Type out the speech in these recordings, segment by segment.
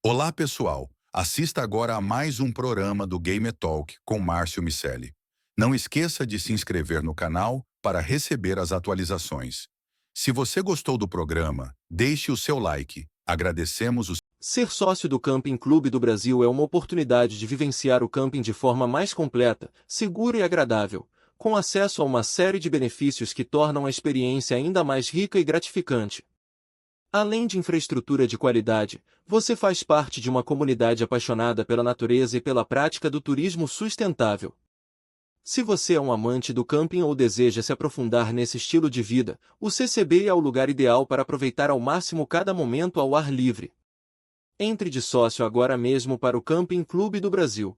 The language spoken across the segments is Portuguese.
Olá, pessoal! Assista agora a mais um programa do Game Talk com Márcio Miceli. Não esqueça de se inscrever no canal para receber as atualizações. Se você gostou do programa, deixe o seu like. Agradecemos o... Ser sócio do Camping Clube do Brasil é uma oportunidade de vivenciar o camping de forma mais completa, segura e agradável, com acesso a uma série de benefícios que tornam a experiência ainda mais rica e gratificante. Além de infraestrutura de qualidade, você faz parte de uma comunidade apaixonada pela natureza e pela prática do turismo sustentável. Se você é um amante do camping ou deseja se aprofundar nesse estilo de vida, o CCB é o lugar ideal para aproveitar ao máximo cada momento ao ar livre. Entre de sócio agora mesmo para o Camping Clube do Brasil.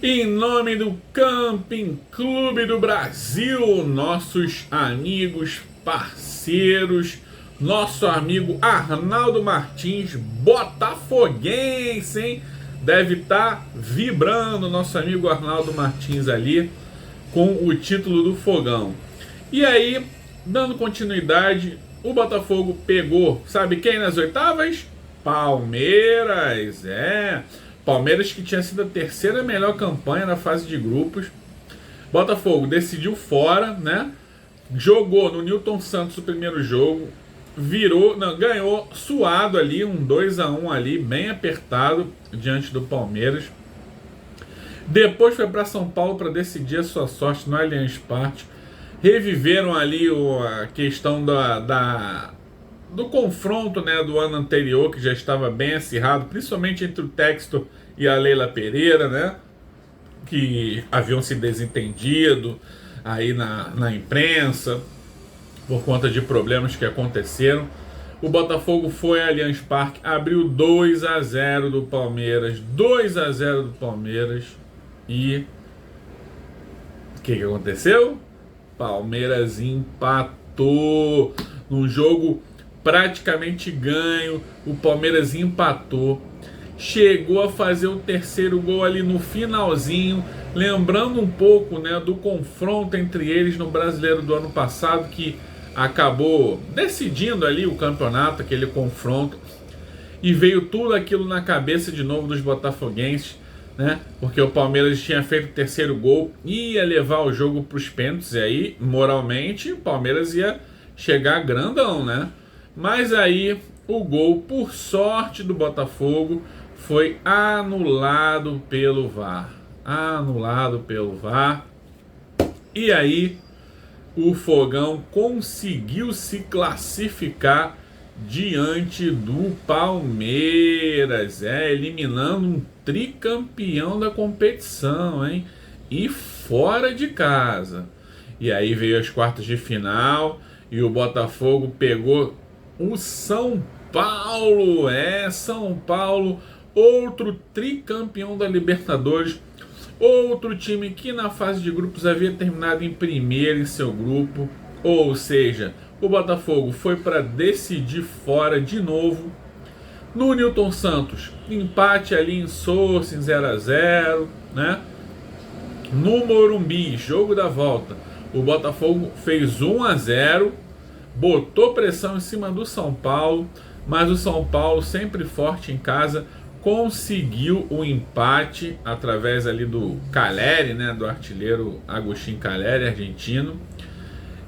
Em nome do Camping Clube do Brasil, nossos amigos, parceiros, nosso amigo Arnaldo Martins, botafoguense, hein? Deve estar vibrando nosso amigo Arnaldo Martins ali com o título do Fogão. E aí, dando continuidade, o Botafogo pegou, sabe quem nas oitavas? Palmeiras, Palmeiras que tinha sido a terceira melhor campanha na fase de grupos. Botafogo decidiu fora, né? Jogou no Newton Santos o primeiro jogo, ganhou suado ali, um 2-1 ali, bem apertado diante do Palmeiras. Depois foi para São Paulo para decidir a sua sorte no Allianz Parque. Reviveram ali a questão do confronto, né, do ano anterior, que já estava bem acirrado, principalmente entre o Textor e a Leila Pereira, né, que haviam se desentendido aí na imprensa por conta de problemas que aconteceram. O Botafogo foi ao Allianz Parque, abriu 2-0 do Palmeiras, 2-0 do Palmeiras, e o que aconteceu? Palmeiras empatou num jogo praticamente ganho. O Palmeiras empatou, chegou a fazer o terceiro gol ali no finalzinho, lembrando um pouco, né, do confronto entre eles no Brasileiro do ano passado, que acabou decidindo ali o campeonato, aquele confronto, e veio tudo aquilo na cabeça de novo dos botafoguenses, né? Porque o Palmeiras tinha feito o terceiro gol, ia levar o jogo para os pênaltis, e aí, moralmente, o Palmeiras ia chegar grandão, né? Mas aí, o gol, por sorte do Botafogo, foi anulado pelo VAR. Anulado pelo VAR. E aí, o Fogão conseguiu se classificar diante do Palmeiras, eliminando um tricampeão da competição, hein? E fora de casa. E aí veio as quartas de final e o Botafogo pegou o São Paulo, São Paulo, outro tricampeão da Libertadores. Outro time que na fase de grupos havia terminado em primeiro em seu grupo. Ou seja, o Botafogo foi para decidir fora de novo. No Newton Santos, empate ali em Source, em 0-0, né? No Morumbi, jogo da volta, o Botafogo fez 1-0, botou pressão em cima do São Paulo, mas o São Paulo, sempre forte em casa, conseguiu o empate através ali do Caleri, né, do artilheiro Agustín Caleri, argentino.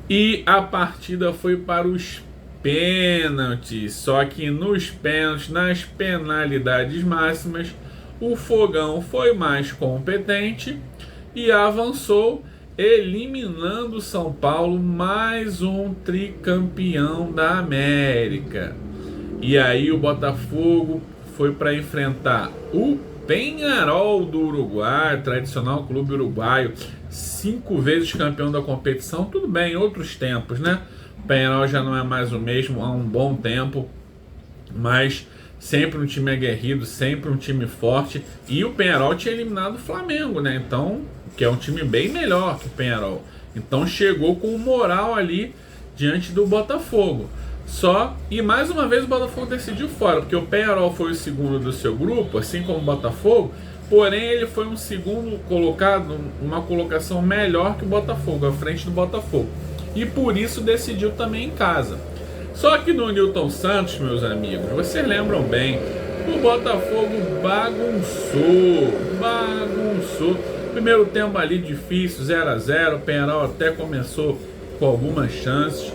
E a partida foi para os pênaltis. Só que nos pênaltis, nas penalidades máximas, o Fogão foi mais competente e avançou, eliminando o São Paulo, mais um tricampeão da América. E aí o Botafogo foi para enfrentar o Peñarol do Uruguai, tradicional clube uruguaio, 5 vezes campeão da competição. Tudo bem, outros tempos, né? O Peñarol já não é mais o mesmo há um bom tempo, mas sempre um time aguerrido, sempre um time forte. E o Peñarol tinha eliminado o Flamengo, né? Então, que é um time bem melhor que o Peñarol. Então chegou com moral ali diante do Botafogo. E mais uma vez o Botafogo decidiu fora, porque o Peñarol foi o segundo do seu grupo, assim como o Botafogo, porém ele foi um segundo colocado, uma colocação melhor que o Botafogo, à frente do Botafogo, e por isso decidiu também em casa. Só que no Newton Santos, meus amigos, vocês lembram bem, o Botafogo bagunçou. Primeiro tempo ali difícil, 0 a 0, o Penharol até começou com algumas chances.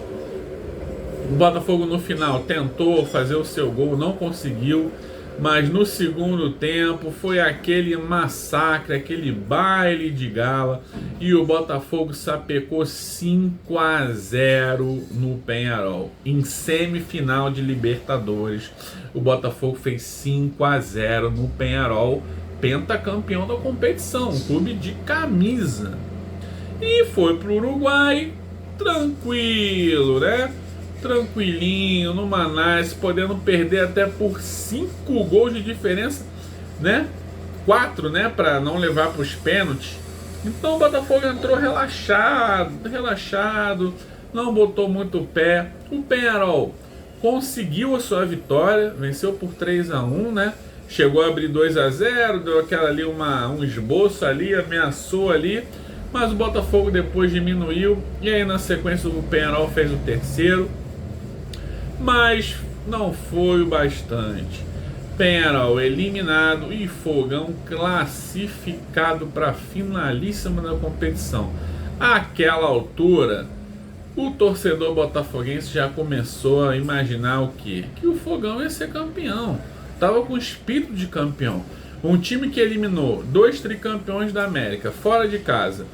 O Botafogo no final tentou fazer o seu gol, não conseguiu, mas no segundo tempo foi aquele massacre, aquele baile de gala, e o Botafogo sapecou 5 a 0 no Penharol. Em semifinal de Libertadores, o Botafogo fez 5 a 0 no Penharol, pentacampeão da competição, um clube de camisa. E foi pro Uruguai tranquilo, né? Tranquilinho, no Manaus, podendo perder até por 5 gols de diferença, né? 4, né? Para não levar para os pênaltis. Então o Botafogo entrou relaxado, não botou muito o pé. O Penharol conseguiu a sua vitória, venceu por 3 a 1, né? Chegou a abrir 2 a 0, deu aquela ali um esboço ali, ameaçou ali, mas o Botafogo depois diminuiu, e aí na sequência o Penharol fez o terceiro, mas não foi o bastante. Penharol eliminado e Fogão classificado para a finalíssima da competição. Àquela altura, o torcedor botafoguense já começou a imaginar o quê? Que o Fogão ia ser campeão. Tava com espírito de campeão. Um time que eliminou 2 tricampeões da América fora de casa,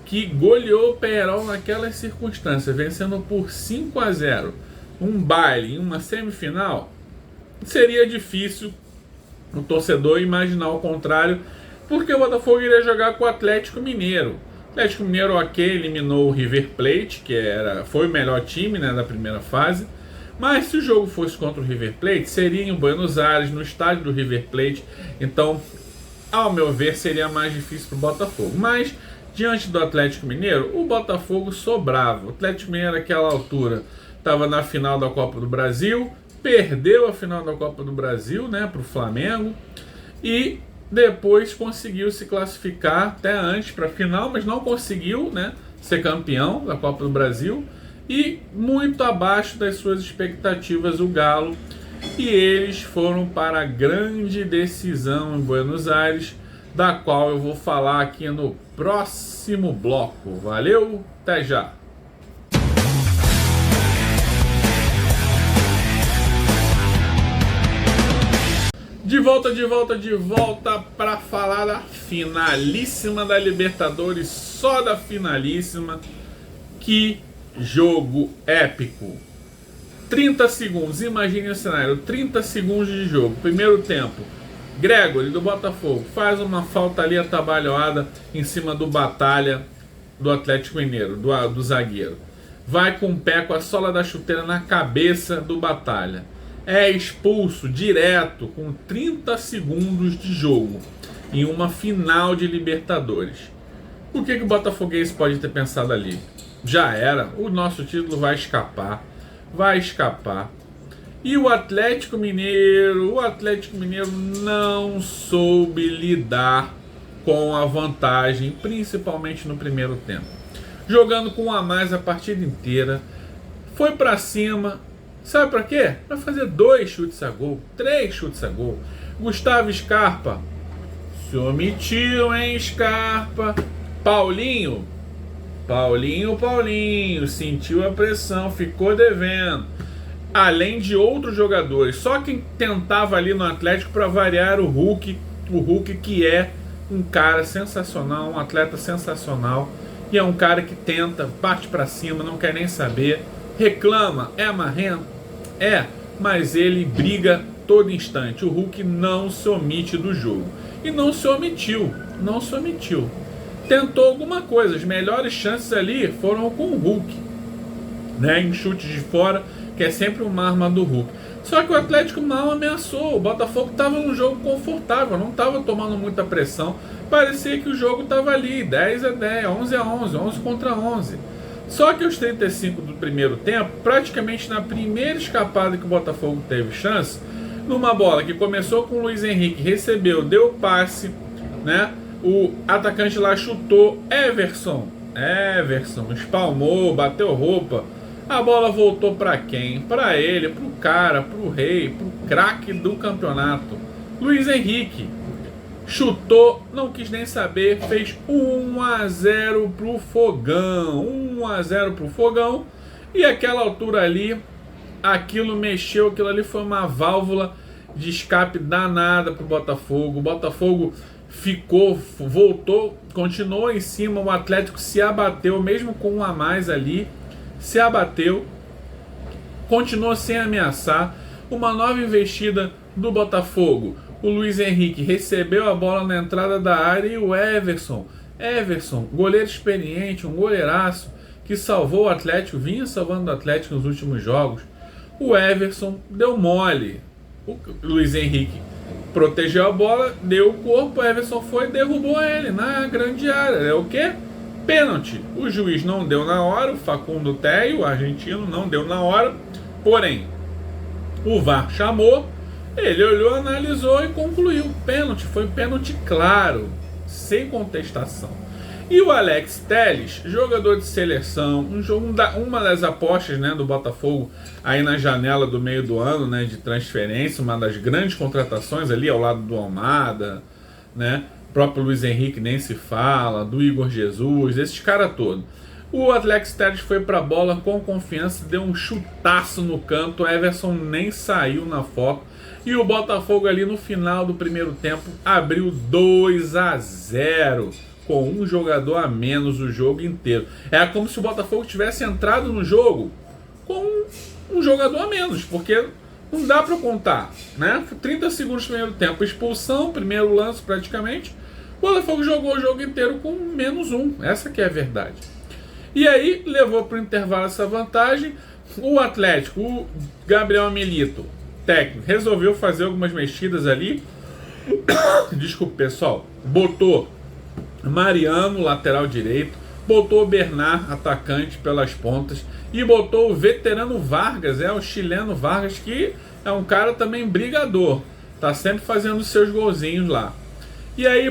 que goleou o Penharol naquelas circunstâncias, vencendo por 5 a 0, um baile em uma semifinal. Seria difícil o torcedor imaginar o contrário, porque o Botafogo iria jogar com o Atlético Mineiro. O Atlético Mineiro, ok, eliminou o River Plate, que foi o melhor time, né, da primeira fase. Mas se o jogo fosse contra o River Plate, seria em Buenos Aires, no estádio do River Plate. Então, ao meu ver, seria mais difícil para o Botafogo. Mas, diante do Atlético Mineiro, o Botafogo sobrava. O Atlético Mineiro, naquela altura, estava na final da Copa do Brasil, perdeu a final da Copa do Brasil, né, para o Flamengo, e depois conseguiu se classificar até antes para a final, mas não conseguiu, né, ser campeão da Copa do Brasil, e muito abaixo das suas expectativas o Galo, e eles foram para a grande decisão em Buenos Aires, da qual eu vou falar aqui no próximo bloco. Valeu, até já! De volta para falar da finalíssima da Libertadores, só da finalíssima. Que jogo épico! 30 segundos, imagine o cenário, 30 segundos de jogo, primeiro tempo. Gregory do Botafogo faz uma falta ali atabalhoada em cima do Batalha do Atlético Mineiro, do zagueiro. Vai com o pé, com a sola da chuteira na cabeça do Batalha. É expulso direto com 30 segundos de jogo em uma final de Libertadores. O que o botafoguense pode ter pensado ali? Já era, o nosso título vai escapar. E o Atlético Mineiro não soube lidar com a vantagem, principalmente no primeiro tempo. Jogando com um a mais a partida inteira, foi pra cima. Sabe pra quê? Pra fazer 2 chutes a gol, 3 chutes a gol. Gustavo Scarpa se omitiu, hein, Scarpa. Paulinho sentiu a pressão, ficou devendo. Além de outros jogadores, só quem tentava ali no Atlético para variar era o Hulk que é um cara sensacional, um atleta sensacional, e é um cara que tenta, parte para cima, não quer nem saber, reclama, é marrento, mas ele briga todo instante. O Hulk não se omite do jogo, e não se omitiu. Tentou alguma coisa, as melhores chances ali foram com o Hulk, né, em chute de fora, que é sempre uma arma do Hulk. Só que o Atlético mal ameaçou, o Botafogo estava num jogo confortável, não estava tomando muita pressão, parecia que o jogo estava ali, 10 a 10, 11 a 11, 11 contra 11. Só que aos 35 do primeiro tempo, praticamente na primeira escapada que o Botafogo teve chance, numa bola que começou com o Luiz Henrique, recebeu, deu passe, né? O atacante lá chutou, Everson espalmou, bateu roupa. A bola voltou para quem? Para ele, pro cara, pro rei, pro craque do campeonato. Luiz Henrique chutou, não quis nem saber, fez 1-0 pro Fogão. 1-0 pro Fogão. E aquela altura ali, aquilo mexeu, aquilo ali foi uma válvula de escape danada pro Botafogo. O Botafogo ficou, voltou, continuou em cima, o Atlético se abateu, mesmo com um a mais ali, se abateu, continuou sem ameaçar. Uma nova investida do Botafogo. O Luiz Henrique recebeu a bola na entrada da área e o Everson, goleiro experiente, um goleiraço, que salvou o Atlético, vinha salvando o Atlético nos últimos jogos. O Everson deu mole. O Luiz Henrique protegeu a bola, deu o corpo, o Everson foi e derrubou ele na grande área. É o quê? Pênalti. O juiz não deu na hora, o Facundo Teio, o argentino, não deu na hora. Porém, o VAR chamou, ele olhou, analisou e concluiu. Pênalti, foi pênalti claro, sem contestação. E o Alex Telles, jogador de seleção, uma das apostas, né, do Botafogo aí na janela do meio do ano, né, de transferência, uma das grandes contratações ali ao lado do Almada, né, próprio Luiz Henrique nem se fala, do Igor Jesus, esses caras todos. O Alex Telles foi pra bola com confiança, deu um chutaço no canto, o Everson nem saiu na foto. E o Botafogo ali no final do primeiro tempo abriu 2-0. Com um jogador a menos o jogo inteiro. É como se o Botafogo tivesse entrado no jogo com um jogador a menos, porque não dá para contar, né? 30 segundos do primeiro tempo, expulsão, primeiro lance praticamente. O Botafogo jogou o jogo inteiro com -1, essa que é a verdade. E aí levou para o intervalo essa vantagem. O Atlético, o Gabriel Milito, técnico, resolveu fazer algumas mexidas ali. Desculpa, pessoal. Botou Mariano, lateral direito, botou o Bernard, atacante, pelas pontas, e botou o veterano Vargas, o chileno Vargas, que é um cara também brigador, tá sempre fazendo seus golzinhos lá. E aí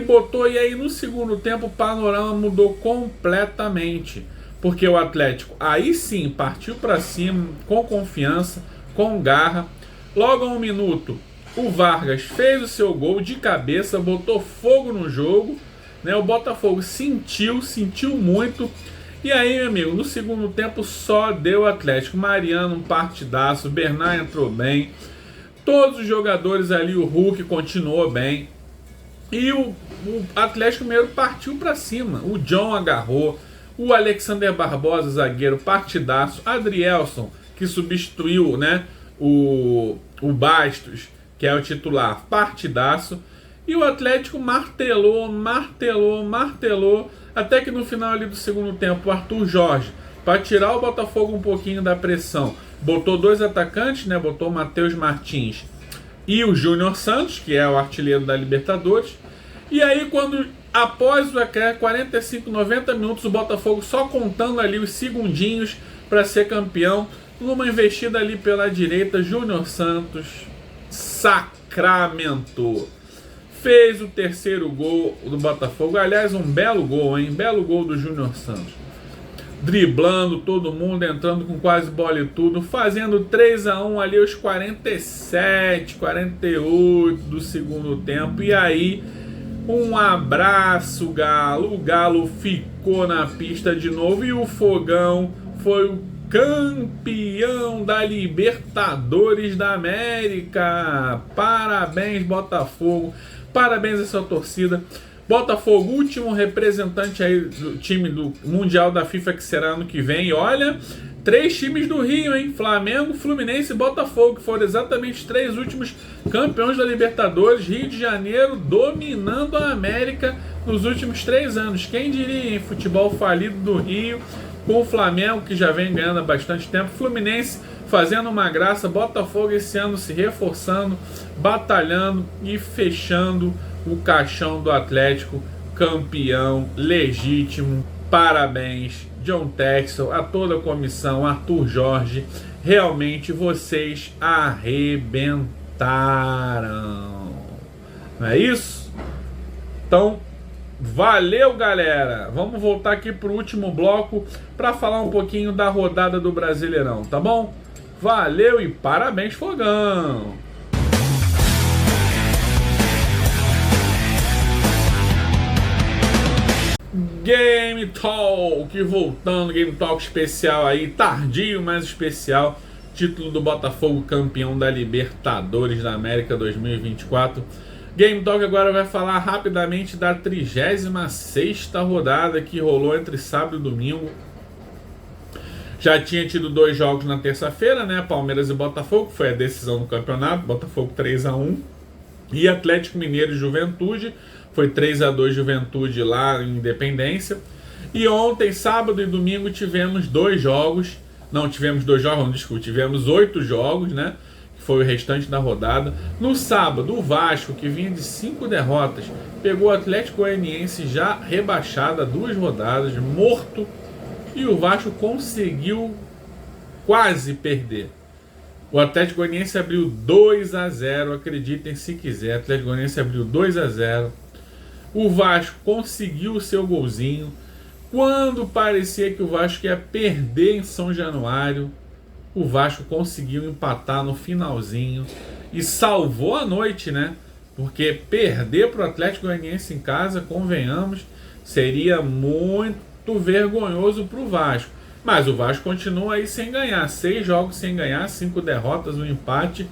no segundo tempo o panorama mudou completamente, porque o Atlético aí sim partiu para cima, com confiança, com garra. Logo a 1 minuto, o Vargas fez o seu gol de cabeça, botou fogo no jogo. O Botafogo sentiu muito. E aí, meu amigo, no segundo tempo só deu Atlético. Mariano, um partidaço. Bernard entrou bem. Todos os jogadores ali, o Hulk continuou bem. E o Atlético Mineiro partiu para cima. O John agarrou. O Alexander Barbosa, zagueiro, partidaço. Adrielson, que substituiu, né, o Bastos, que é o titular, partidaço. E o Atlético martelou, até que no final ali do segundo tempo, o Arthur Jorge, para tirar o Botafogo um pouquinho da pressão, botou 2 atacantes, né? Botou o Matheus Martins e o Júnior Santos, que é o artilheiro da Libertadores. E aí, após o 45, 90 minutos, o Botafogo só contando ali os segundinhos para ser campeão, numa investida ali pela direita, Júnior Santos sacramentou. Fez o terceiro gol do Botafogo. Aliás, um belo gol, hein? Belo gol do Júnior Santos. Driblando todo mundo, entrando com quase bola e tudo. Fazendo 3-1 ali aos 47, 48 do segundo tempo. E aí, um abraço, Galo. O Galo ficou na pista de novo. E o Fogão foi o campeão da Libertadores da América. Parabéns, Botafogo. Parabéns a sua torcida. Botafogo, último representante aí do time do Mundial da FIFA, que será ano que vem. E olha, 3 times do Rio, hein? Flamengo, Fluminense e Botafogo, que foram exatamente os 3 últimos campeões da Libertadores. Rio de Janeiro dominando a América nos últimos 3 anos. Quem diria, hein? Futebol falido do Rio, com o Flamengo, que já vem ganhando há bastante tempo. Fluminense fazendo uma graça. Botafogo esse ano se reforçando, batalhando e fechando o caixão do Atlético, campeão legítimo. Parabéns, John Texel, a toda a comissão, Arthur Jorge. Realmente vocês arrebentaram. Não é isso? Então, valeu, galera. Vamos voltar aqui para o último bloco para falar um pouquinho da rodada do Brasileirão, tá bom? Valeu e parabéns, Fogão! Talk, voltando, Game Talk especial aí, tardio, mas especial. Título do Botafogo campeão da Libertadores da América 2024. Game Talk agora vai falar rapidamente da 36ª rodada que rolou entre sábado e domingo. Já tinha tido 2 jogos na terça-feira, né? Palmeiras e Botafogo, foi a decisão do campeonato, Botafogo 3-1. E Atlético Mineiro e Juventude, foi 3-2 Juventude lá em Independência. E ontem, sábado e domingo, tivemos 2 jogos. Não, tivemos 2 jogos, não, desculpa, tivemos 8 jogos, né? Que foi o restante da rodada. No sábado, o Vasco, que vinha de 5 derrotas, pegou o Atlético Goianiense já rebaixado a 2 rodadas, morto. E o Vasco conseguiu quase perder. O Atlético Goianiense abriu 2-0, acreditem se quiser. O Atlético Goianiense abriu 2-0. O Vasco conseguiu o seu golzinho. Quando parecia que o Vasco ia perder em São Januário, o Vasco conseguiu empatar no finalzinho e salvou a noite, né? Porque perder para o Atlético Goianiense em casa, convenhamos, seria muito vergonhoso para o Vasco. Mas o Vasco continua aí sem ganhar, 6 jogos sem ganhar, 5 derrotas, um empate.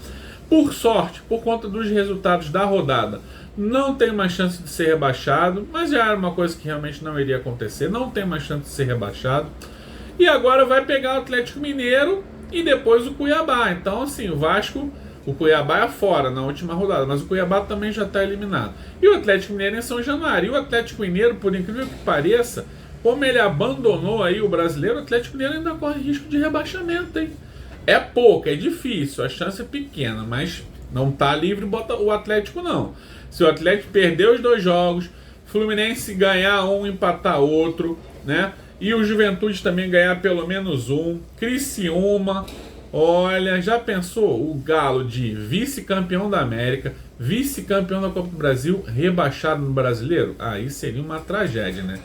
Por sorte, por conta dos resultados da rodada, não tem mais chance de ser rebaixado, mas já era uma coisa que realmente não iria acontecer, não tem mais chance de ser rebaixado. E agora vai pegar o Atlético Mineiro e depois o Cuiabá. Então assim, o Cuiabá é fora na última rodada, mas o Cuiabá também já está eliminado. E o Atlético Mineiro em São Januário. E o Atlético Mineiro, por incrível que pareça, como ele abandonou aí o brasileiro, o Atlético Mineiro ainda corre risco de rebaixamento, hein? É pouco, é difícil, a chance é pequena, mas não tá livre o Atlético não. Se o Atlético perder os 2 jogos, Fluminense ganhar um, empatar outro, né? E o Juventude também ganhar pelo menos um, Criciúma, olha, já pensou o Galo de vice-campeão da América, vice-campeão da Copa do Brasil, rebaixado no Brasileiro? Aí seria uma tragédia, né?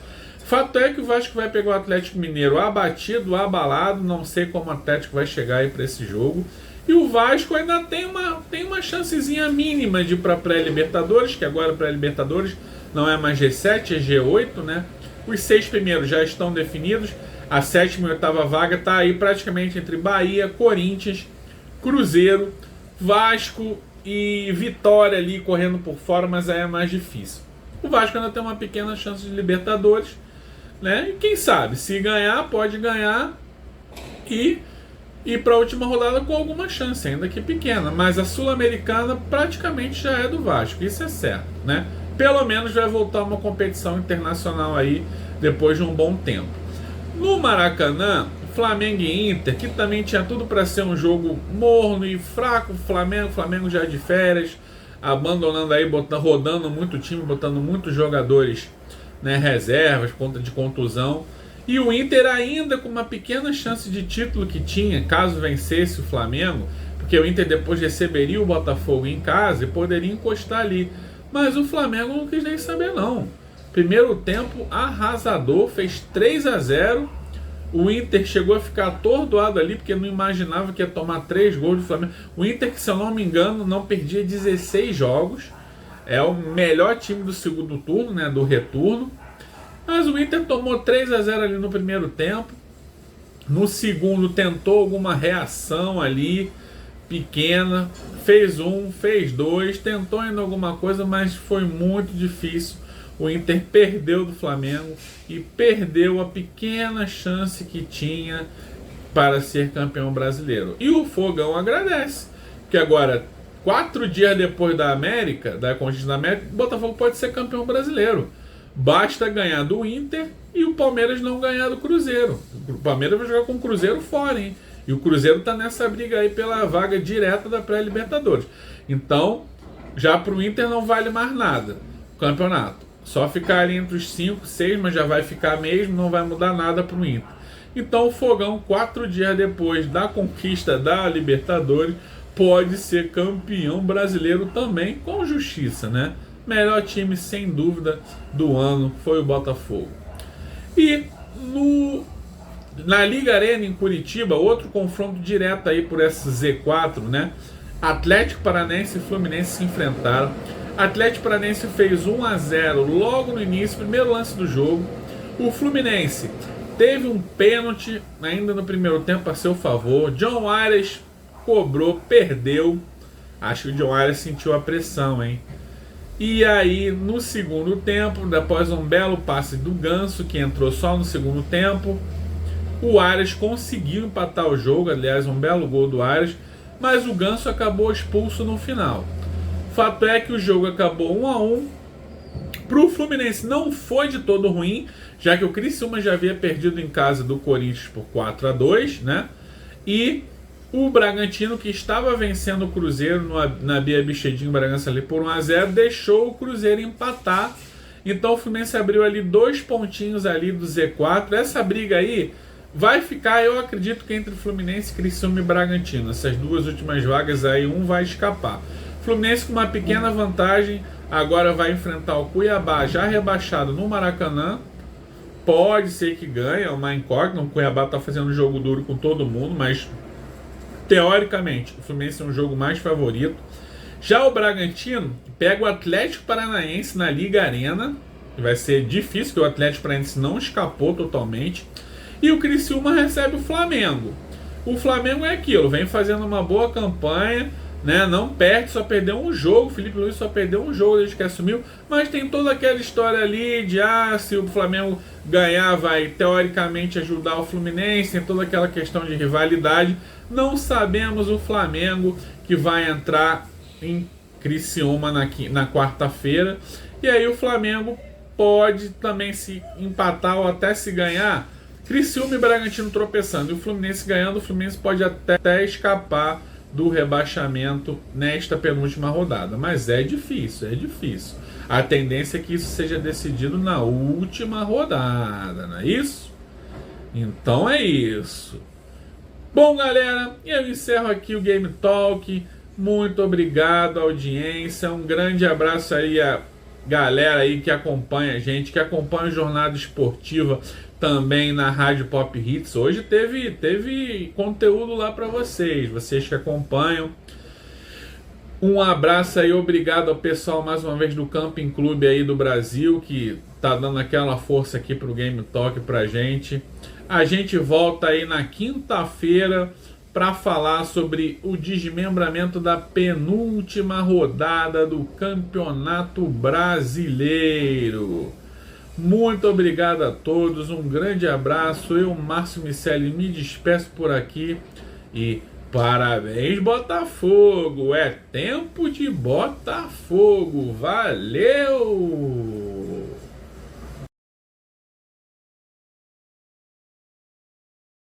Fato é que o Vasco vai pegar o Atlético Mineiro abatido, abalado. Não sei como o Atlético vai chegar aí para esse jogo. E o Vasco ainda tem uma chancezinha mínima de ir para pré-Libertadores, que agora pré-Libertadores não é mais G7, é G8, né? Os 6 primeiros já estão definidos. A 7ª e 8ª vaga está aí praticamente entre Bahia, Corinthians, Cruzeiro, Vasco e Vitória ali correndo por fora, mas aí é mais difícil. O Vasco ainda tem uma pequena chance de Libertadores, né? E quem sabe, se ganhar, pode ganhar e ir para a última rodada com alguma chance, ainda que pequena. Mas a Sul-Americana praticamente já é do Vasco, isso é certo, né? Pelo menos vai voltar uma competição internacional aí depois de um bom tempo. No Maracanã, Flamengo e Inter, que também tinha tudo para ser um jogo morno e fraco. Flamengo já de férias, abandonando aí, rodando muito time, botando muitos jogadores, né, reservas, ponta de contusão. E o Inter ainda com uma pequena chance de título que tinha, caso vencesse o Flamengo, porque o Inter depois receberia o Botafogo em casa e poderia encostar ali. Mas o Flamengo não quis nem saber não. Primeiro tempo arrasador, fez 3-0. O Inter chegou a ficar atordoado ali, porque não imaginava que ia tomar 3 gols do Flamengo. O Inter, que se eu não me engano, não perdia 16 jogos. É o melhor time do segundo turno, né, do retorno. Mas o Inter tomou 3-0 ali no primeiro tempo. No segundo tentou alguma reação ali, pequena. Fez 1, fez 2, tentou ainda alguma coisa, mas foi muito difícil. O Inter perdeu do Flamengo e perdeu a pequena chance que tinha para ser campeão brasileiro. E o Fogão agradece, que agora, 4 dias depois da conquista da América, o Botafogo pode ser campeão brasileiro. Basta ganhar do Inter e o Palmeiras não ganhar do Cruzeiro. O Palmeiras vai jogar com o Cruzeiro fora, hein? E o Cruzeiro está nessa briga aí pela vaga direta da pré-Libertadores. Então, já para o Inter não vale mais nada o campeonato. Só ficar ali entre os 5, 6, mas já vai ficar mesmo, não vai mudar nada para o Inter. Então o Fogão, 4 dias depois da conquista da Libertadores, pode ser campeão brasileiro também, com justiça, né? Melhor time, sem dúvida, do ano foi o Botafogo. E na Liga Arena, em Curitiba, outro confronto direto aí por essa Z4, né? Atlético Paranaense e Fluminense se enfrentaram. Atlético Paranaense fez 1-0 logo no início, primeiro lance do jogo. O Fluminense teve um pênalti ainda no primeiro tempo a seu favor. John Arias cobrou, perdeu. Acho que o John Arias sentiu a pressão, hein? E aí, no segundo tempo, depois um belo passe do Ganso, que entrou só no segundo tempo, o Arias conseguiu empatar o jogo. Aliás, um belo gol do Arias, mas o Ganso acabou expulso no final. Fato é que o jogo acabou 1-1. Para o Fluminense não foi de todo ruim, já que o Criciúma já havia perdido em casa do Corinthians por 4-2, né? E o Bragantino, que estava vencendo o Cruzeiro na Bia Bichedinho Bragança ali por 1-0, deixou o Cruzeiro empatar. Então o Fluminense abriu ali 2 pontinhos ali do Z4. Essa briga aí vai ficar, eu acredito que entre Fluminense, Criciúma e Bragantino. Essas duas últimas vagas aí, um vai escapar. Fluminense com uma pequena vantagem, agora vai enfrentar o Cuiabá já rebaixado no Maracanã. Pode ser que ganhe, é uma incógnita. O Cuiabá está fazendo um jogo duro com todo mundo, mas teoricamente o Fluminense é um jogo mais favorito. Já o Bragantino pega o Atlético Paranaense na Liga Arena. Vai ser difícil, porque o Atlético Paranaense não escapou totalmente. E o Criciúma recebe o Flamengo. O Flamengo é aquilo, vem fazendo uma boa campanha, né? Não perde, só perdeu um jogo. Felipe Luiz só perdeu um jogo desde que assumiu. Mas tem toda aquela história ali de se o Flamengo ganhar vai teoricamente ajudar o Fluminense. Tem toda aquela questão de rivalidade. Não sabemos o Flamengo que vai entrar em Criciúma na quarta-feira. E aí o Flamengo pode também se empatar ou até se ganhar. Criciúma e Bragantino tropeçando e o Fluminense ganhando, o Fluminense pode até escapar do rebaixamento nesta penúltima rodada. Mas é difícil, é difícil. A tendência é que isso seja decidido na última rodada, não é isso? Então é isso. Bom, galera, eu encerro aqui o Game Talk. Muito obrigado, audiência. Um grande abraço aí a galera aí que acompanha a gente, que acompanha a Jornada Esportiva também na Rádio Pop Hits. Hoje teve conteúdo lá para vocês que acompanham. Um abraço aí, obrigado ao pessoal mais uma vez do Camping Clube aí do Brasil, que tá dando aquela força aqui pro Game Talk pra gente. A gente volta aí na quinta-feira para falar sobre o desmembramento da penúltima rodada do Campeonato Brasileiro. Muito obrigado a todos, um grande abraço. Eu, Márcio Miceli, me despeço por aqui e parabéns, Botafogo! É tempo de Botafogo! Valeu!